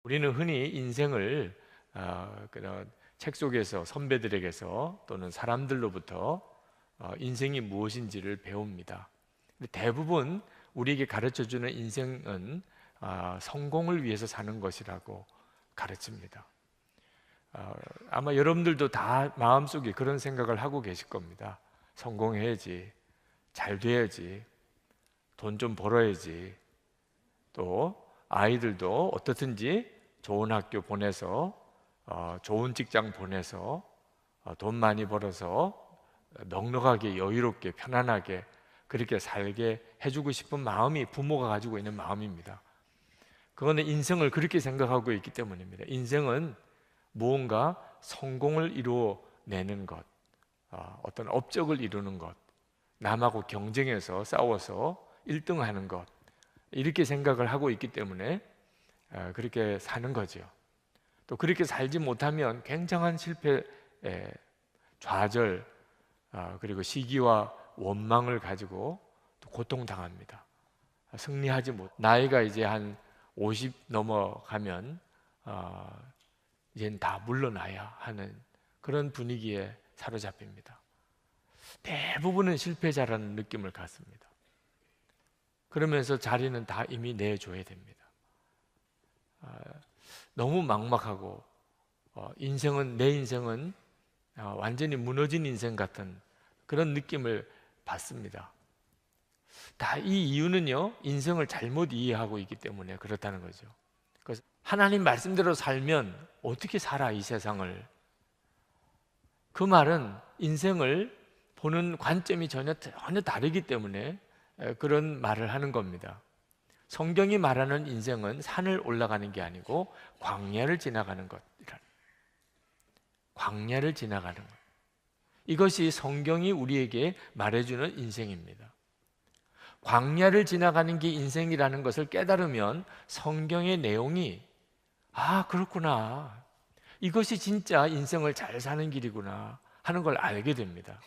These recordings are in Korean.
우리는 흔히 인생을 그런 책 속에서 선배들에게서 또는 사람들로부터 인생이 무엇인지를 배웁니다. 대부분 우리에게 가르쳐주는 인생은 성공을 위해서 사는 것이라고 가르칩니다. 아마 여러분들도 다 마음속에 그런 생각을 하고 계실 겁니다. 성공해야지, 잘 돼야지, 돈 좀 벌어야지, 또 아이들도 어떻든지 좋은 학교 보내서 좋은 직장 보내서 돈 많이 벌어서 넉넉하게 여유롭게 편안하게 그렇게 살게 해주고 싶은 마음이 부모가 가지고 있는 마음입니다. 그거는 인생을 그렇게 생각하고 있기 때문입니다. 인생은 무언가 성공을 이루어내는 것, 어떤 업적을 이루는 것, 남하고 경쟁해서 싸워서 1등하는 것, 이렇게 생각을 하고 있기 때문에 그렇게 사는 거죠. 또 그렇게 살지 못하면 굉장한 실패, 좌절, 그리고 시기와 원망을 가지고 또 고통당합니다. 승리하지 못. 나이가 이제 한 50 넘어가면 이제는 다 물러나야 하는 그런 분위기에 사로잡힙니다. 대부분은 실패자라는 느낌을 갖습니다. 그러면서 자리는 다 이미 내줘야 됩니다. 너무 막막하고 내 인생은 완전히 무너진 인생 같은 그런 느낌을 받습니다. 다 이 이유는요, 인생을 잘못 이해하고 있기 때문에 그렇다는 거죠. 그래서 하나님 말씀대로 살면 어떻게 살아 이 세상을? 그 말은 인생을 보는 관점이 전혀 다르기 때문에 그런 말을 하는 겁니다. 성경이 말하는 인생은 산을 올라가는 게 아니고 광야를 지나가는 것이라. 광야를 지나가는 것. 이것이 성경이 우리에게 말해주는 인생입니다. 광야를 지나가는 게 인생이라는 것을 깨달으면 성경의 내용이 그렇구나, 이것이 진짜 인생을 잘 사는 길이구나 하는 걸 알게 됩니다.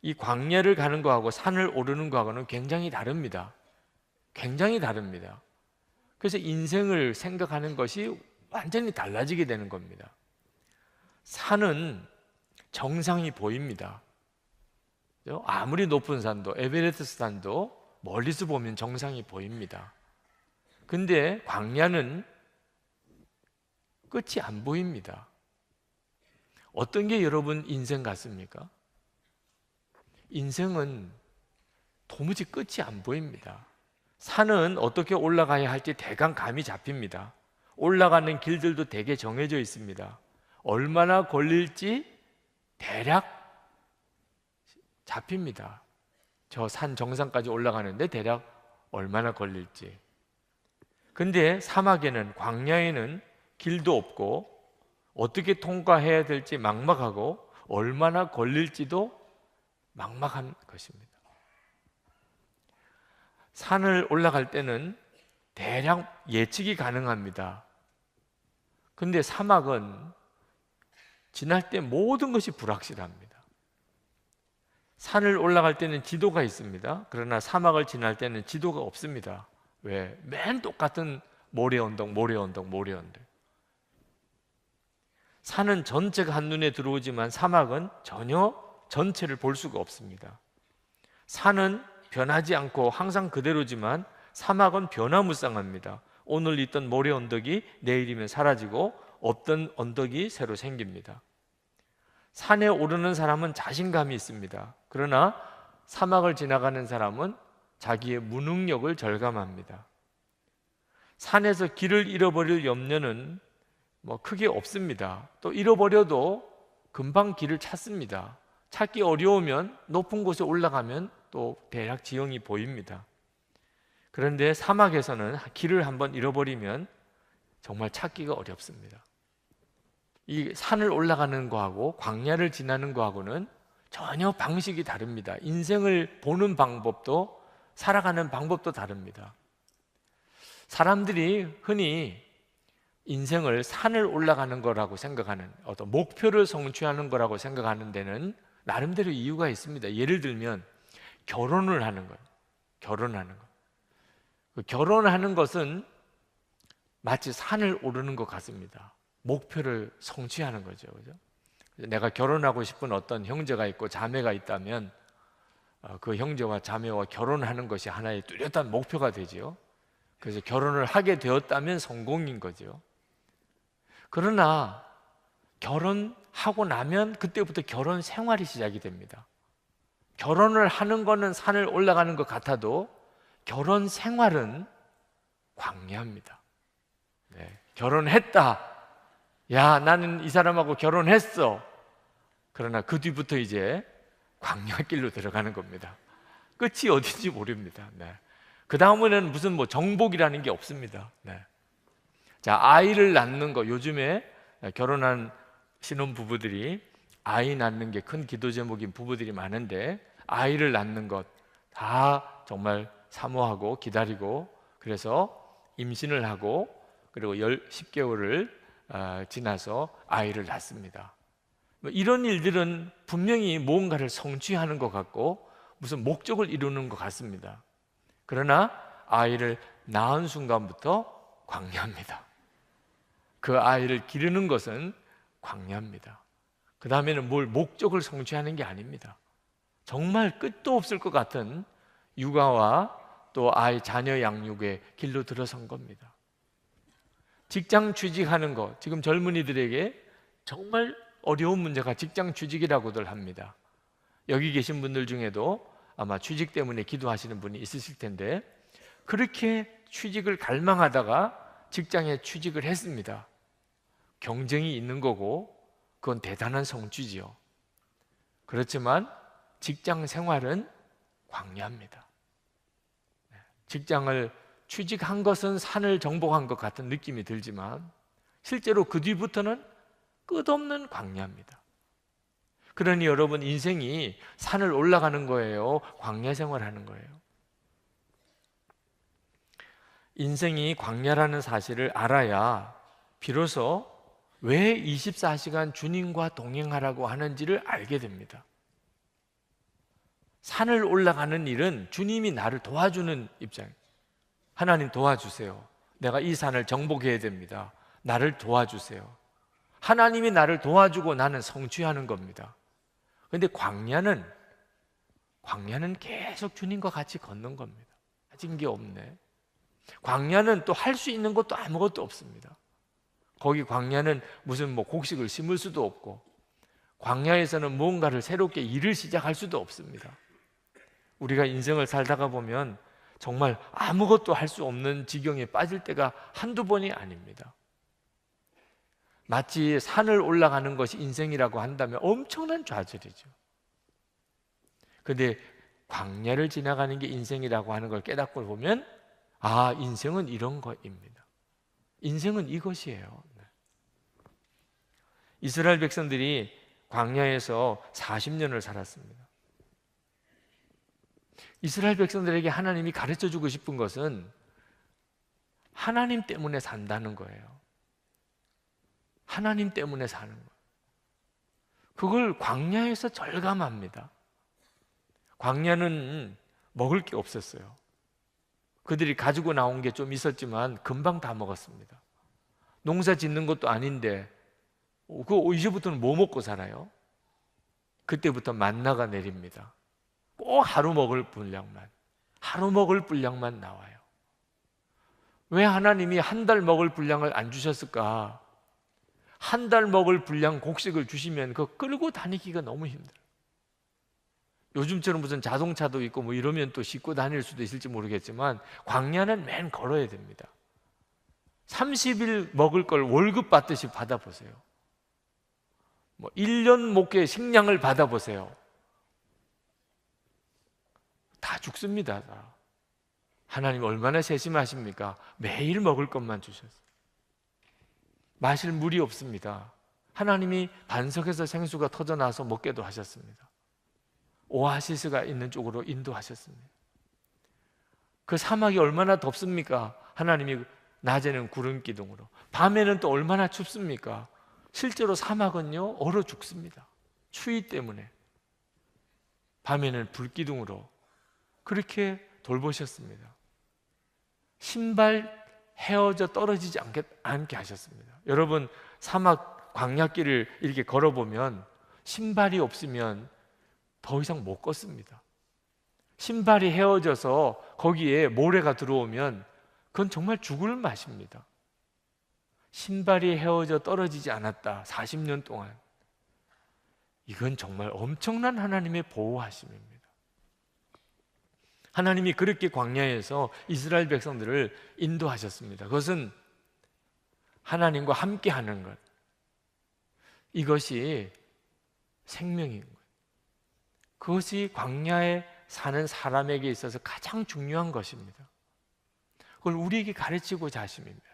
이 광야를 가는 거하고 산을 오르는 거하고는 굉장히 다릅니다. 굉장히 다릅니다. 그래서 인생을 생각하는 것이 완전히 달라지게 되는 겁니다. 산은 정상이 보입니다. 아무리 높은 산도, 에베레스트 산도 멀리서 보면 정상이 보입니다. 근데 광야는 끝이 안 보입니다. 어떤 게 여러분 인생 같습니까? 인생은 도무지 끝이 안 보입니다. 산은 어떻게 올라가야 할지 대강 감이 잡힙니다. 올라가는 길들도 되게 정해져 있습니다. 얼마나 걸릴지 대략 잡힙니다. 저 산 정상까지 올라가는데 대략 얼마나 걸릴지. 근데 사막에는, 광야에는 길도 없고 어떻게 통과해야 될지 막막하고 얼마나 걸릴지도 막막한 것입니다. 산을 올라갈 때는 대략 예측이 가능합니다. 근데 사막은 지날 때 모든 것이 불확실합니다. 산을 올라갈 때는 지도가 있습니다. 그러나 사막을 지날 때는 지도가 없습니다. 왜? 맨 똑같은 모래 언덕. 산은 전체가 한눈에 들어오지만 사막은 전혀 전체를 볼 수가 없습니다. 산은 변하지 않고 항상 그대로지만 사막은 변화무쌍합니다. 오늘 있던 모래 언덕이 내일이면 사라지고 없던 언덕이 새로 생깁니다. 산에 오르는 사람은 자신감이 있습니다. 그러나 사막을 지나가는 사람은 자기의 무능력을 절감합니다. 산에서 길을 잃어버릴 염려는 크게 없습니다. 또 잃어버려도 금방 길을 찾습니다. 찾기 어려우면 높은 곳에 올라가면 또 대략 지형이 보입니다. 그런데 사막에서는 길을 한번 잃어버리면 정말 찾기가 어렵습니다. 이 산을 올라가는 거하고 광야를 지나는 거하고는 전혀 방식이 다릅니다. 인생을 보는 방법도, 살아가는 방법도 다릅니다. 사람들이 흔히 인생을 산을 올라가는 거라고 생각하는, 어떤 목표를 성취하는 거라고 생각하는 데는 나름대로 이유가 있습니다. 예를 들면 결혼을 하는 것. 결혼하는 것은 마치 산을 오르는 것 같습니다. 목표를 성취하는 거죠. 그죠? 내가 결혼하고 싶은 어떤 형제가 있고 자매가 있다면 그 형제와 자매와 결혼하는 것이 하나의 뚜렷한 목표가 되지요. 그래서 결혼을 하게 되었다면 성공인 거죠. 그러나 결혼하고 나면 그때부터 결혼 생활이 시작이 됩니다. 결혼을 하는 거는 산을 올라가는 것 같아도 결혼 생활은 광야입니다. 네, 결혼했다. 야, 나는 이 사람하고 결혼했어. 그러나 그 뒤부터 이제 광야길로 들어가는 겁니다. 끝이 어딘지 모릅니다. 네. 그 다음에는 무슨 뭐 정복이라는 게 없습니다. 네. 자, 아이를 낳는 거, 요즘에 결혼한 신혼 부부들이 아이 낳는 게 큰 기도 제목인 부부들이 많은데, 아이를 낳는 것 다 정말 사모하고 기다리고, 그래서 임신을 하고 그리고 10개월을 지나서 아이를 낳습니다. 이런 일들은 분명히 무언가를 성취하는 것 같고 무슨 목적을 이루는 것 같습니다. 그러나 아이를 낳은 순간부터 광야입니다. 그 아이를 기르는 것은 광야입니다. 그 다음에는 뭘 목적을 성취하는 게 아닙니다. 정말 끝도 없을 것 같은 육아와 또 아이 자녀 양육의 길로 들어선 겁니다. 직장 취직하는 것, 지금 젊은이들에게 정말 어려운 문제가 직장 취직이라고들 합니다. 여기 계신 분들 중에도 아마 취직 때문에 기도하시는 분이 있으실 텐데, 그렇게 취직을 갈망하다가 직장에 취직을 했습니다. 경쟁이 있는 거고 그건 대단한 성취지요. 그렇지만 직장 생활은 광야입니다. 직장을 취직한 것은 산을 정복한 것 같은 느낌이 들지만 실제로 그 뒤부터는 끝없는 광야입니다. 그러니 여러분, 인생이 산을 올라가는 거예요? 광야 생활하는 거예요? 인생이 광야라는 사실을 알아야 비로소 왜 24시간 주님과 동행하라고 하는지를 알게 됩니다. 산을 올라가는 일은 주님이 나를 도와주는 입장이에요. 하나님 도와주세요. 내가 이 산을 정복해야 됩니다. 나를 도와주세요. 하나님이 나를 도와주고 나는 성취하는 겁니다. 그런데 광야는 계속 주님과 같이 걷는 겁니다. 가진 게 없네. 광야는 또 할 수 있는 것도 아무것도 없습니다. 거기 광야는 무슨 뭐 곡식을 심을 수도 없고, 광야에서는 무언가를 새롭게 일을 시작할 수도 없습니다. 우리가 인생을 살다가 보면 정말 아무것도 할 수 없는 지경에 빠질 때가 한두 번이 아닙니다. 마치 산을 올라가는 것이 인생이라고 한다면 엄청난 좌절이죠. 그런데 광야를 지나가는 게 인생이라고 하는 걸 깨닫고 보면, 아, 인생은 이런 것입니다. 인생은 이것이에요. 이스라엘 백성들이 광야에서 40년을 살았습니다. 이스라엘 백성들에게 하나님이 가르쳐 주고 싶은 것은 하나님 때문에 산다는 거예요. 하나님 때문에 사는 거예요. 그걸 광야에서 절감합니다. 광야는 먹을 게 없었어요. 그들이 가지고 나온 게 좀 있었지만 금방 다 먹었습니다. 농사 짓는 것도 아닌데 이제부터는 뭐 먹고 살아요? 그때부터 만나가 내립니다. 꼭 하루 먹을 분량만 나와요. 왜 하나님이 한 달 먹을 분량을 안 주셨을까? 한 달 먹을 분량 곡식을 주시면 그거 끌고 다니기가 너무 힘들어요. 요즘처럼 무슨 자동차도 있고 뭐 이러면 또 싣고 다닐 수도 있을지 모르겠지만 광야는 맨 걸어야 됩니다. 30일 먹을 걸 월급 받듯이 받아보세요. 뭐 1년 목회 식량을 받아보세요. 다 죽습니다. 다. 하나님 얼마나 세심하십니까? 매일 먹을 것만 주셨어요. 마실 물이 없습니다. 하나님이 반석에서 생수가 터져나와서 먹게도 하셨습니다. 오아시스가 있는 쪽으로 인도하셨습니다. 그 사막이 얼마나 덥습니까? 하나님이 낮에는 구름 기둥으로, 밤에는 또 얼마나 춥습니까? 실제로 사막은요 얼어 죽습니다. 추위 때문에. 밤에는 불기둥으로 그렇게 돌보셨습니다. 신발 헤어져 떨어지지 않게 하셨습니다. 여러분, 사막 광야길을 이렇게 걸어보면 신발이 없으면 더 이상 못 걷습니다. 신발이 헤어져서 거기에 모래가 들어오면 그건 정말 죽을 맛입니다. 신발이 헤어져 떨어지지 않았다, 40년 동안. 이건 정말 엄청난 하나님의 보호하심입니다. 하나님이 그렇게 광야에서 이스라엘 백성들을 인도하셨습니다. 그것은 하나님과 함께하는 것, 이것이 생명인 것, 그것이 광야에 사는 사람에게 있어서 가장 중요한 것입니다. 그걸 우리에게 가르치고자 하심입니다.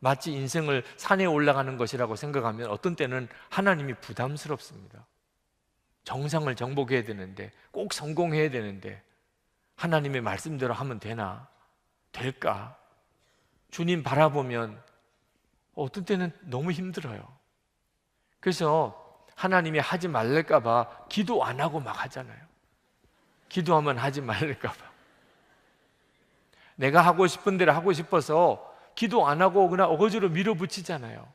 마치 인생을 산에 올라가는 것이라고 생각하면 어떤 때는 하나님이 부담스럽습니다. 정상을 정복해야 되는데, 꼭 성공해야 되는데 하나님의 말씀대로 하면 되나? 될까? 주님 바라보면 어떤 때는 너무 힘들어요. 그래서 하나님이 하지 말랄까 봐 기도 안 하고 막 하잖아요. 기도하면 하지 말랄까 봐. 내가 하고 싶은 대로 하고 싶어서 기도 안 하고 그냥 어거지로 밀어붙이잖아요.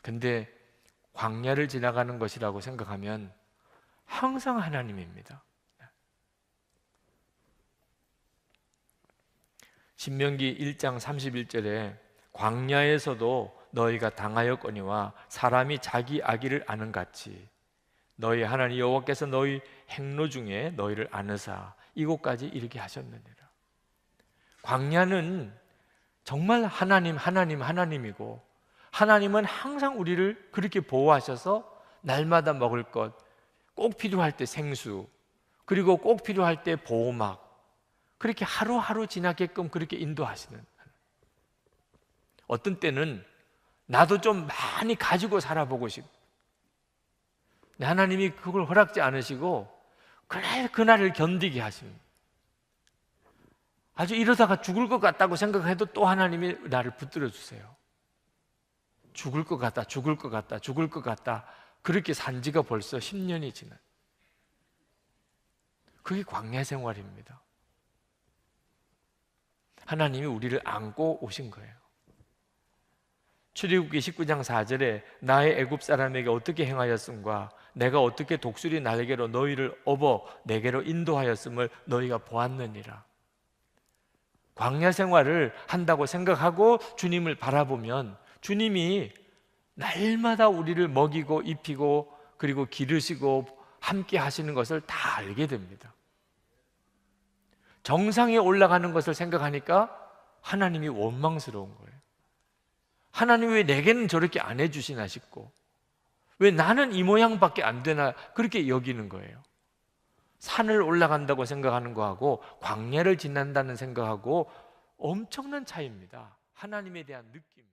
근데 광야를 지나가는 것이라고 생각하면 항상 하나님입니다. 신명기 1장 31절에 광야에서도 너희가 당하였거니와 사람이 자기 악의를 아는 같이 너희 하나님 여호와께서 너희 행로 중에 너희를 아느사 이곳까지 이르게 하셨느니라. 광야는 정말 하나님이고, 하나님은 항상 우리를 그렇게 보호하셔서 날마다 먹을 것, 꼭 필요할 때 생수, 그리고 꼭 필요할 때 보호막, 그렇게 하루하루 지나게끔 그렇게 인도하시는. 어떤 때는 나도 좀 많이 가지고 살아보고 싶고, 하나님이 그걸 허락지 않으시고 그날을 견디게 하십니다. 아주 이러다가 죽을 것 같다고 생각해도 또 하나님이 나를 붙들어 주세요. 죽을 것 같다. 그렇게 산 지가 벌써 10년이 지난. 그게 광야 생활입니다. 하나님이 우리를 안고 오신 거예요. 출애굽기 19장 4절에 나의 애굽 사람에게 어떻게 행하였음과 내가 어떻게 독수리 날개로 너희를 업어 내게로 인도하였음을 너희가 보았느니라. 광야 생활을 한다고 생각하고 주님을 바라보면 주님이 날마다 우리를 먹이고 입히고 그리고 기르시고 함께 하시는 것을 다 알게 됩니다. 정상에 올라가는 것을 생각하니까 하나님이 원망스러운 거예요. 하나님 왜 내게는 저렇게 안 해주시나 싶고, 왜 나는 이 모양밖에 안 되나 그렇게 여기는 거예요. 산을 올라간다고 생각하는 거하고 광야를 지난다는 생각하고 엄청난 차이입니다. 하나님에 대한 느낌.